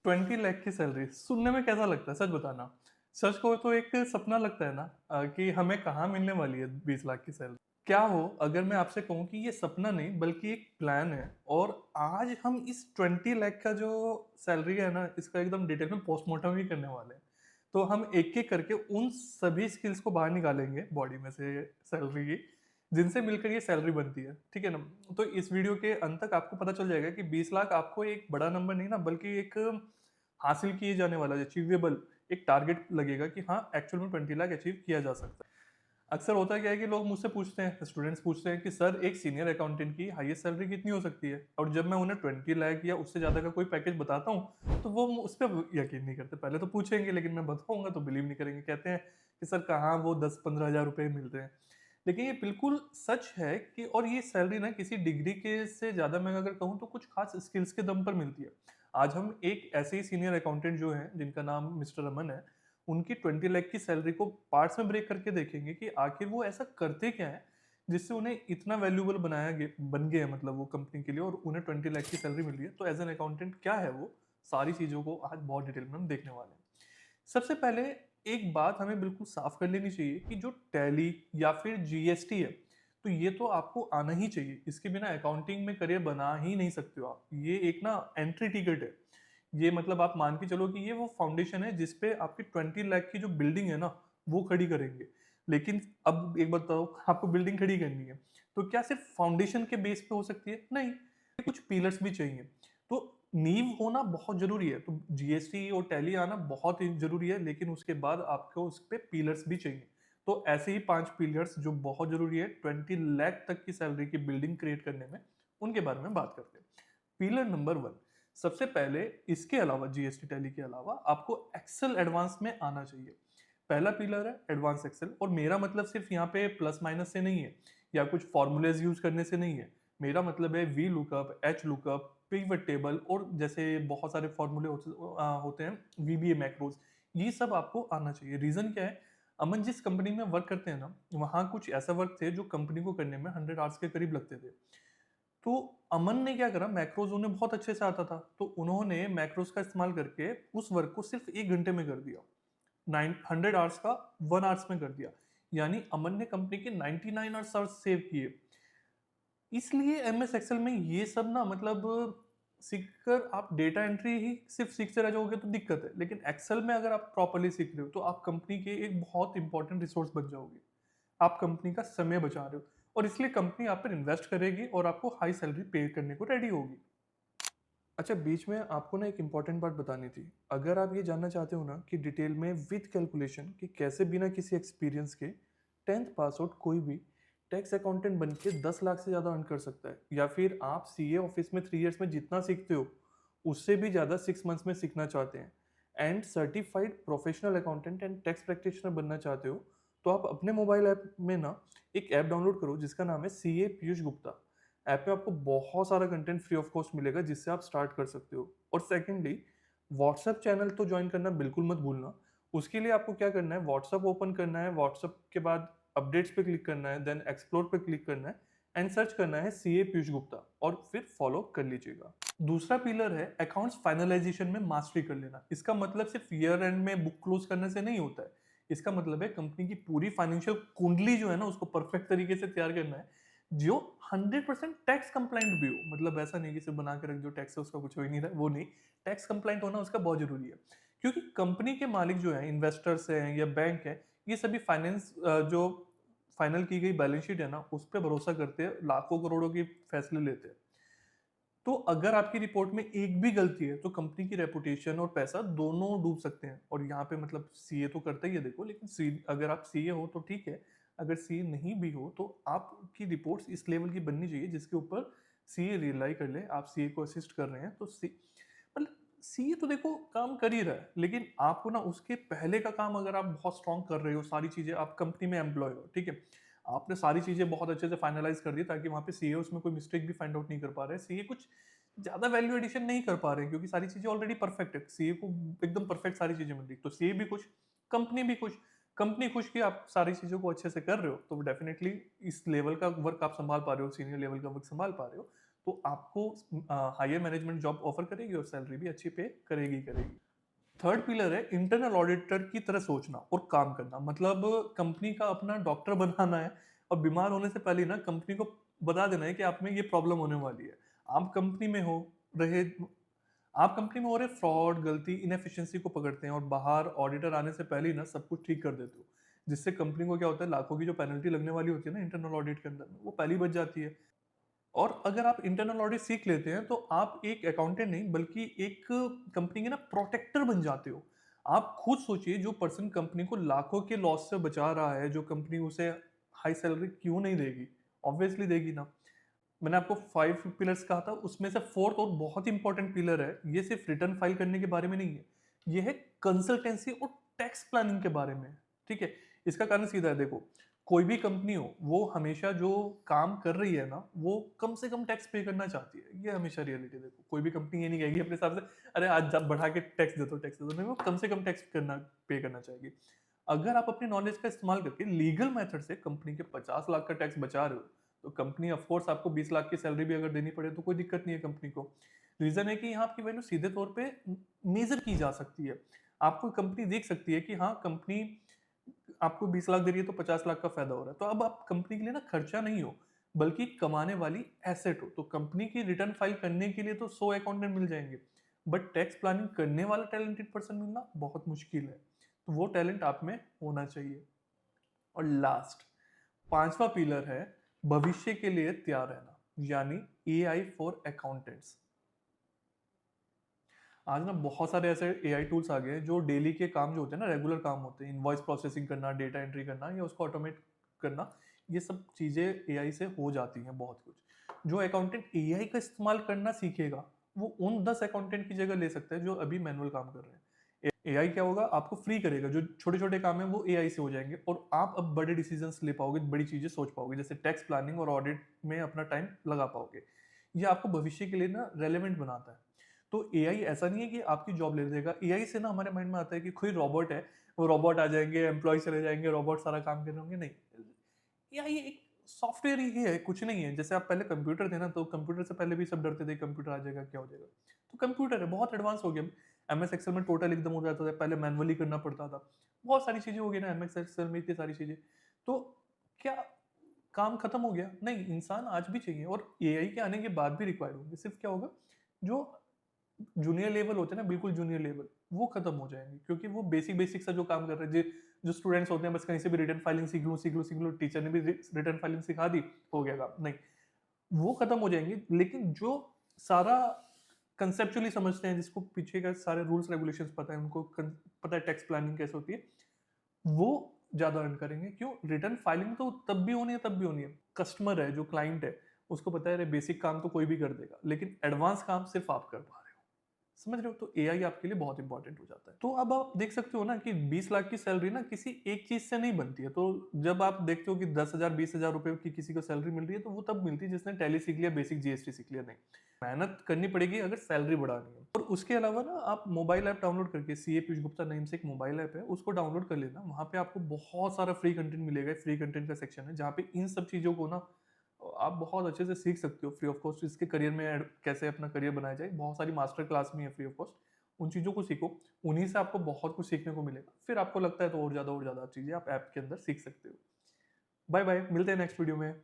20 लाख की सैलरी सुनने में कैसा लगता है सच बताना? सच कहो तो एक सपना लगता है ना, कि हमें कहाँ मिलने वाली है 20 लाख की सैलरी। क्या हो अगर मैं आपसे कहूँ कि ये सपना नहीं बल्कि एक प्लान है, और आज हम इस 20 लाख का जो सैलरी है ना, इसका एकदम डिटेल में पोस्टमार्टम ही करने वाले हैं। तो हम एक एक करके उन सभी स्किल्स को बाहर निकालेंगे बॉडी में से, सैलरी की, जिनसे मिलकर ये सैलरी बनती है, ठीक है ना? तो इस वीडियो के अंत तक आपको पता चल जाएगा कि 20 लाख आपको एक बड़ा नंबर नहीं ना, बल्कि एक हासिल किए जाने वाला अचीवेबल एक टारगेट लगेगा कि हाँ, एक्चुअल में 20 लाख अचीव किया जा सकता है। अक्सर होता क्या है कि लोग मुझसे पूछते हैं, स्टूडेंट्स पूछते हैं कि सर एक सीनियर अकाउंटेंट की हाईएस्ट सैलरी कितनी हो सकती है? और जब मैं उन्हें 20 लाख या उससे ज़्यादा का कोई पैकेज बताता हूँ, तो वो उस पे यकीन नहीं करते। पहले तो पूछेंगे, लेकिन मैं बताऊँगा तो बिलीव नहीं करेंगे। कहते हैं कि सर कहाँ वो 10-15 हज़ार रुपए मिल रहे हैं। लेकिन ये बिल्कुल सच है कि, और ये सैलरी ना किसी डिग्री के से ज़्यादा मैं अगर कहूँ तो कुछ खास स्किल्स के दम पर मिलती है। आज हम एक ऐसे ही सीनियर अकाउंटेंट जो हैं, जिनका नाम मिस्टर अमन है, उनकी 20 लाख की सैलरी को पार्ट्स में ब्रेक करके देखेंगे कि आखिर वो ऐसा करते क्या है, जिससे उन्हें इतना वैल्यूएबल बन गए हैं, मतलब वो कंपनी के लिए, और उन्हें 20 लाख की सैलरी मिल रही है। तो एज़ एन अकाउंटेंट क्या है वो, सारी चीज़ों को आज बहुत डिटेल में हम देखने वाले हैं। सबसे पहले एक बात हमें बिल्कुल साफ कर लेनी चाहिए कि जो टैली या फिर जीएसटी है, तो ये तो आपको आना ही चाहिए। इसके बिना अकाउंटिंग में करियर बना ही नहीं सकते हो आप। ये एक ना एंट्री टिकट है। ये मतलब आप मान के चलो कि ये वो फाउंडेशन है जिस पे आपकी 20 लाख की जो बिल्डिंग है ना, वो खड़ी करेंगे। लेकिन अब एक बात बताओ, आपको बिल्डिंग खड़ी करनी है, तो क्या सिर्फ फाउंडेशन के बेस पे हो सकती है? नहीं, कुछ पिलर्स भी चाहिए। तो नींव होना बहुत ज़रूरी है, तो जीएसटी और टैली आना बहुत ही ज़रूरी है, लेकिन उसके बाद आपको उस पे पिलर्स भी चाहिए। तो ऐसे ही 5 पिलर्स जो बहुत ज़रूरी है 20 लाख तक की सैलरी की बिल्डिंग क्रिएट करने में, उनके बारे में बात करते हैं। पिलर नंबर 1, सबसे पहले इसके अलावा, जीएसटी टैली के अलावा आपको एक्सेल एडवांस में आना चाहिए। पहला पिलर है एडवांस एक्सेल, और मेरा मतलब सिर्फ यहाँ पे प्लस माइनस से नहीं है, या कुछ फॉर्मूलेज यूज़ करने से नहीं है। मेरा मतलब है V lookup, H lookup, pivot table, और जैसे बहुत सारे फॉर्मूले होते हैं, वीबीए मैक्रोज, ये सब आपको आना चाहिए। रीज़न क्या है? अमन जिस कंपनी में वर्क करते हैं ना, वहाँ कुछ ऐसा वर्क थे जो कंपनी को करने में 100 आवर्स के करीब लगते थे। तो अमन ने क्या करा, मैक्रोज़ उन्हें बहुत अच्छे से आता था, तो उन्होंने मैक्रोज़ का इस्तेमाल करके उस वर्क को सिर्फ़ 1 घंटे में कर दिया। 100 आवर्स का 1 आवर्स में कर दिया। यानी अमन ने कंपनी के 99 आवर्स सेव किए। इसलिए एमएस एक्सेल में ये सब ना, मतलब सीखकर आप डेटा एंट्री ही सिर्फ़ सीखते रह जाओगे तो दिक्कत है। लेकिन एक्सेल में अगर आप प्रॉपर्ली सीख रहे हो, तो आप कंपनी के एक बहुत इंपॉर्टेंट रिसोर्स बन जाओगे। आप कंपनी का समय बचा रहे हो, और इसलिए कंपनी आप पर इन्वेस्ट करेगी और आपको हाई सैलरी पे करने को रेडी होगी। अच्छा, बीच में आपको ना एक इम्पॉर्टेंट बात बतानी थी। अगर आप ये जानना चाहते हो ना कि डिटेल में विद कैलकुलेशन कि कैसे बिना किसी एक्सपीरियंस के 10th पास आउट कोई भी टैक्स अकाउंटेंट बन के 10 लाख से ज़्यादा अर्न कर सकता है, या फिर आप सीए ऑफिस में 3 इयर्स में जितना सीखते हो, उससे भी ज़्यादा 6 मंथ्स में सीखना चाहते हैं, and certified professional accountant and tax practitioner बनना चाहते हो, तो आप अपने मोबाइल ऐप में ना एक ऐप डाउनलोड करो जिसका नाम है सी ए पीयूष गुप्ता। ऐप में आपको बहुत सारा कंटेंट फ्री ऑफ कॉस्ट मिलेगा जिससे आप स्टार्ट कर सकते हो। और सेकेंडली, व्हाट्सएप चैनल तो ज्वाइन करना बिल्कुल मत भूलना। उसके लिए आपको क्या करना है, व्हाट्सएप ओपन करना है, व्हाट्सएप के बाद अपडेट्स पे क्लिक करना है, देन एक्सप्लोर पे क्लिक करना है, एंड सर्च करना है सी ए पीयूष गुप्ता, और फिर फॉलो कर लीजिएगा। दूसरा पिलर है अकाउंट्स फाइनलाइजेशन में मास्टरी कर लेना। इसका मतलब सिर्फ ईयर एंड में बुक क्लोज करने से नहीं होता है। इसका मतलब है कंपनी की पूरी फाइनेंशियल कुंडली जो है ना, उसको परफेक्ट तरीके से तैयार करना है, जो 100% टैक्स कंप्लाइंट भी हो। मतलब ऐसा नहीं कि सिर्फ बना के रख, जो टैक्स है उसका कुछ हो ही नहीं रहा, वो नहीं। टैक्स कंप्लाइंट होना उसका बहुत जरूरी है, क्योंकि कंपनी के मालिक जो है, इन्वेस्टर्स हैं या बैंक है, ये सभी फाइनेंस जो फाइनल की गई बैलेंस शीट है ना, उस पर भरोसा करते हैं, लाखों करोड़ों के फैसले लेते हैं। तो अगर आपकी रिपोर्ट में एक भी गलती है, तो कंपनी की रेपुटेशन और पैसा दोनों डूब सकते हैं। और यहाँ पे मतलब सीए तो करता ही है देखो, लेकिन सी अगर आप सीए हो तो ठीक है, अगर सीए नहीं भी हो तो आपकी रिपोर्ट्स इस लेवल की बननी चाहिए जिसके ऊपर सीए रिलाई कर ले। आप सीए को असिस्ट कर रहे हैं तो सी मतलब सीए तो देखो काम कर ही रहा है, लेकिन आपको ना उसके पहले का काम अगर आप बहुत स्ट्रांग कर रहे हो, सारी चीजें, आप कंपनी में एम्प्लॉय हो, ठीक है, आपने सारी चीजें बहुत अच्छे से फाइनलाइज कर दी ताकि वहां पे सीए उसमें कोई मिस्टेक भी फाइंड आउट नहीं कर पा रहे हैं, सीए कुछ ज्यादा वैल्यू एडिशन नहीं कर पा रहे हैं, क्योंकि सारी चीजें ऑलरेडी परफेक्ट है, सीए को एकदम परफेक्ट सारी चीजें मिल रही, तो सीए भी खुश, कंपनी भी खुश। कंपनी खुश कि आप सारी चीजों को अच्छे से कर रहे हो, तो डेफिनेटली इस लेवल का वर्क आप संभाल पा रहे हो, सीनियर लेवल का वर्क संभाल पा रहे हो, तो आपको हायर मैनेजमेंट जॉब ऑफर करेगी और सैलरी भी अच्छी पे करेगी। थर्ड पिलर है इंटरनल ऑडिटर की तरह सोचना और काम करना। मतलब कंपनी का अपना डॉक्टर बनाना है और बीमार होने से पहले ना कंपनी को बता देना है कि आप में ये प्रॉब्लम होने वाली है। आप कंपनी में हो रहे आप कंपनी में हो रहे फ्रॉड, गलती, इनएफिशिएंसी को पकड़ते हैं और बाहर ऑडिटर आने से पहले ही ना सब कुछ ठीक कर देते हो, जिससे कंपनी को क्या होता है, लाखों की जो पेनल्टी लगने वाली होती है ना इंटरनल ऑडिट के अंदर में, वो पहली बच जाती है। और अगर आप इंटरनल ऑडिट सीख लेते हैं तो आप एक अकाउंटेंट नहीं बल्कि एक कंपनी के ना प्रोटेक्टर बन जाते हो। आप खुद सोचिए, जो पर्सन कंपनी को लाखों के लॉस से बचा रहा है, जो कंपनी उसे हाई सैलरी क्यों नहीं देगी? ऑब्वियसली देगी ना। मैंने आपको 5 पिलर्स कहा था, उसमें से फोर्थ और बहुत इंपॉर्टेंट पिलर है, ये सिर्फ रिटर्न फाइल करने के बारे में नहीं है, ये है कंसल्टेंसी और टैक्स प्लानिंग के बारे में। ठीक है, इसका कारण सीधा है। देखो, कोई भी कंपनी हो, वो हमेशा जो काम कर रही है ना, वो कम से कम टैक्स पे करना चाहती है। ये हमेशा रियलिटी। देखो, कोई भी कंपनी ये नहीं कहेगी अपने हिसाब से, अरे आज जब बढ़ा के टैक्स दे दो, टैक्स दे दो। नहीं, वो कम से कम टैक्स करना पे करना चाहेगी। अगर आप अपनी नॉलेज का इस्तेमाल करके लीगल मेथड से कंपनी के 50 लाख का टैक्स बचा रहे हो, तो कंपनी ऑफ कोर्स आपको 20 लाख की सैलरी भी अगर देनी पड़े तो कोई दिक्कत नहीं है कंपनी को। रीजन है कि यहाँ आपकी वैल्यू सीधे तौर पे मेजर की जा सकती है। आपको कंपनी देख सकती है कि हाँ, कंपनी आपको 20 लाख दे रही है तो 50 लाख का फायदा हो रहा है। तो अब आप कंपनी के लिए ना खर्चा नहीं हो, बल्कि कमाने वाली एसेट हो। तो कंपनी की रिटर्न फाइल करने के लिए तो 100 अकाउंटेंट मिल जाएंगे, बट टैक्स प्लानिंग करने वाला टैलेंटेड पर्सन मिलना बहुत मुश्किल है। तो वो टैलेंट आप में होना चाहिए। और लास्ट, पांचवा पिलर है भविष्य के लिए तैयार रहना, यानी एआई फॉर अकाउंटेंट्स। आज ना बहुत सारे ऐसे एआई टूल्स आ गए हैं जो डेली के काम जो होते हैं ना, रेगुलर काम होते हैं, इनवॉइस प्रोसेसिंग करना, डेटा एंट्री करना या उसको ऑटोमेट करना, ये सब चीज़ें एआई से हो जाती हैं बहुत कुछ। जो अकाउंटेंट एआई का इस्तेमाल करना सीखेगा, वो उन 10 अकाउंटेंट की जगह ले सकता है जो अभी मैनुअल काम कर रहे हैं। एआई क्या होगा, आपको फ्री करेगा। जो छोटे छोटे काम है वो एआई से हो जाएंगे और आप अब बड़े डिसीजंस ले पाओगे, बड़ी चीजें सोच पाओगे, जैसे टैक्स प्लानिंग और ऑडिट में अपना टाइम लगा पाओगे। ये आपको भविष्य के लिए ना रेलेवेंट बनाता है। तो एआई ऐसा नहीं है कि आपकी जॉब ले लेगा। एआई से ना हमारे माइंड में आता है कि कोई रोबोट है, वो रोबोट आ जाएंगे, एम्प्लॉय चले जाएंगे, रोबोट सारा काम कर रहे होंगे। नहीं, एआई एक सॉफ्टवेयर ही है, कुछ नहीं है। जैसे आप पहले कंप्यूटर थे ना, तो कंप्यूटर से पहले भी सब डरते थे कंप्यूटर आ जाएगा, क्या हो जाएगा। तो कंप्यूटर है, बहुत एडवांस हो गया। एमएस एक्सेल में टोटल एकदम हो जाता था, पहले मैनुअली करना पड़ता था। बहुत सारी चीजें हो गई ना एमएस एक्सेल में, इतनी सारी चीजें। तो क्या काम खत्म हो गया? नहीं, इंसान आज भी चाहिए और एआई के आने के बाद भी रिक्वायर्ड होंगे। सिर्फ क्या होगा, जो जूनियर लेवल होते हैं ना, बिल्कुल जूनियर लेवल, वो खत्म हो जाएंगे, क्योंकि वो बेसिक बेसिक सा जो काम कर रहे हैं, जो स्टूडेंट्स होते हैं बस कहीं से भी रिटर्न फाइलिंग सीख लूँ, टीचर ने भी रिटर्न फाइलिंग सिखा दी, हो गया काम। नहीं, वो खत्म हो जाएंगे। लेकिन जो सारा कंसेप्चुअली समझते हैं, जिसको पीछे का सारे रूल्स रेगुलेशंस पता है, उनको पता है टैक्स प्लानिंग कैसे होती है, वो ज्यादा अर्न करेंगे। क्यों? रिटर्न फाइलिंग तो तब भी होनी है, तब भी होनी है। कस्टमर है, जो क्लाइंट है, उसको पता है बेसिक काम तो कोई भी कर देगा, लेकिन एडवांस काम सिर्फ आप कर पा रहे हो। समझ रहे हो? तो एआई आपके लिए बहुत इंपॉर्टेंट हो जाता है। तो अब आप देख सकते हो ना कि 20 लाख की सैलरी ना किसी एक चीज से नहीं बनती है। तो जब आप देखते हो कि 10,000 20,000 रुपए की किसी को सैलरी मिल रही है, तो वो तब मिलती है जिसने टैली सीख लिया, बेसिक जीएसटी सीख लिया। नहीं, मेहनत करनी पड़ेगी अगर सैलरी बढ़ानी है। और उसके अलावा ना आप मोबाइल ऐप डाउनलोड करके, सीए पीयूष गुप्ता नाम से एक मोबाइल ऐप है, उसको डाउनलोड कर लेना। वहां पे आपको बहुत सारा फ्री कंटेंट मिलेगा। फ्री कंटेंट का सेक्शन है जहाँ पे इन सब चीजों को ना आप बहुत अच्छे से सीख सकते हो फ्री ऑफ कॉस्ट। इसके करियर में कैसे अपना करियर बनाया जाए, बहुत सारी मास्टर क्लास भी है फ्री ऑफ कॉस्ट। उन चीज़ों को सीखो, उन्हीं से आपको बहुत कुछ सीखने को मिलेगा। फिर आपको लगता है तो और ज़्यादा चीज़ें आप ऐप के अंदर सीख सकते हो। बाय बाय, मिलते हैं नेक्स्ट वीडियो में।